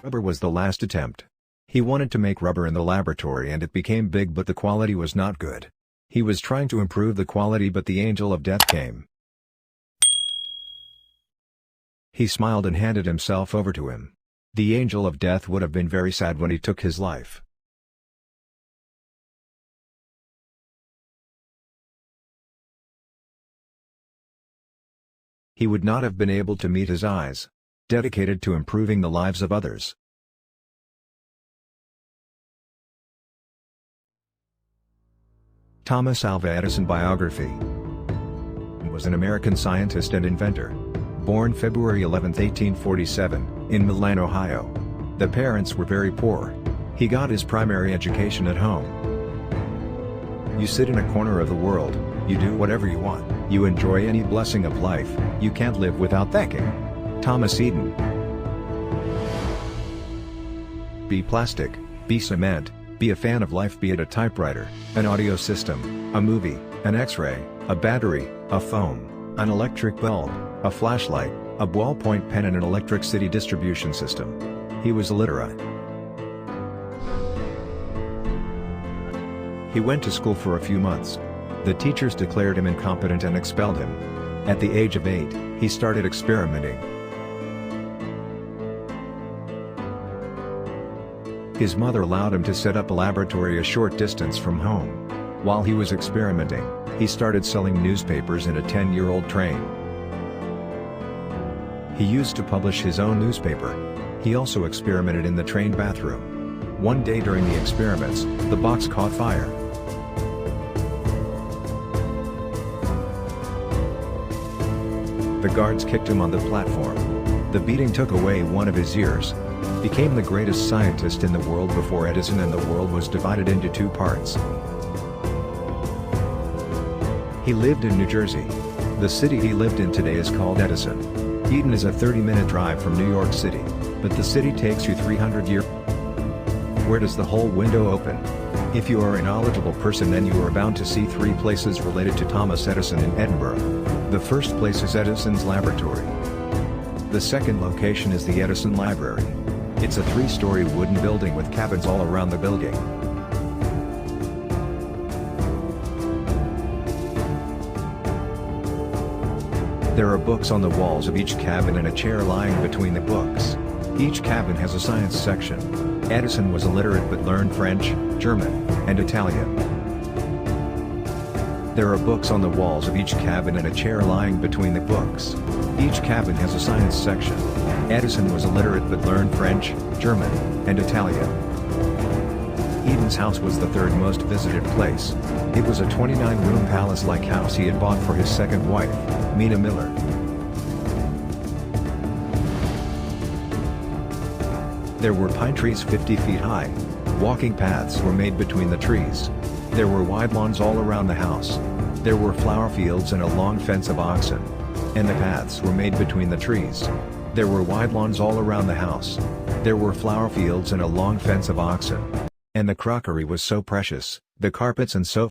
Rubber was the last attempt. He wanted to make rubber in the laboratory and it became big but the quality was not good. He was trying to improve the quality but the angel of death came. He smiled and handed himself over to him. The angel of death would have been very sad when he took his life. He would not have been able to meet his eyes. Dedicated to improving the lives of others. Thomas Alva Edison Biography was an American scientist and inventor. Born February 11, 1847, in Milan, Ohio. The parents were very poor. He got his primary education at home. You sit in a corner of the world, you do whatever you want, you enjoy any blessing of life, you can't live without thanking. Thomas Eden. Be plastic, be cement, be a fan of life, be it a typewriter, an audio system, a movie, an X-ray, a battery, a phone, an electric bulb, a flashlight, a ballpoint pen and an electricity distribution system. He was illiterate. He went to school for a few months. The teachers declared him incompetent and expelled him. At the age of 8, he started experimenting. His mother allowed him to set up a laboratory a short distance from home. While he was experimenting, he started selling newspapers in a 10-year-old train. He used to publish his own newspaper. He also experimented in the train bathroom. One day during the experiments, the box caught fire. The guards kicked him on the platform. The beating took away one of his ears. Became the greatest scientist in the world before Edison, and the world was divided into two parts. He lived in New Jersey. The city he lived in today is called Edison. Eden is a 30-minute drive from New York City, but the city takes you 300 years. Where does the whole window open? If you are a knowledgeable person, then you are bound to see 3 places related to Thomas Edison in Edinburgh. The first place is Edison's laboratory. The second location is the Edison Library. It's a 3-story wooden building with cabins all around the building. There are books on the walls of each cabin and a chair lying between the books. Each cabin has a science section. Edison was illiterate but learned French, German, and Italian. There are books on the walls of each cabin and a chair lying between the books. Each cabin has a science section. Edison was illiterate but learned French, German, and Italian. Eden's house was the 3rd most visited place. It was a 29-room palace-like house he had bought for his second wife, Mina Miller. There were pine trees 50 feet high. Walking paths were made between the trees. There were wide lawns all around the house. There were flower fields and a long fence of oxen. And the paths were made between the trees. There were wide lawns all around the house. There were flower fields and a long fence of oxen. And the crockery was so precious, the carpets and sofas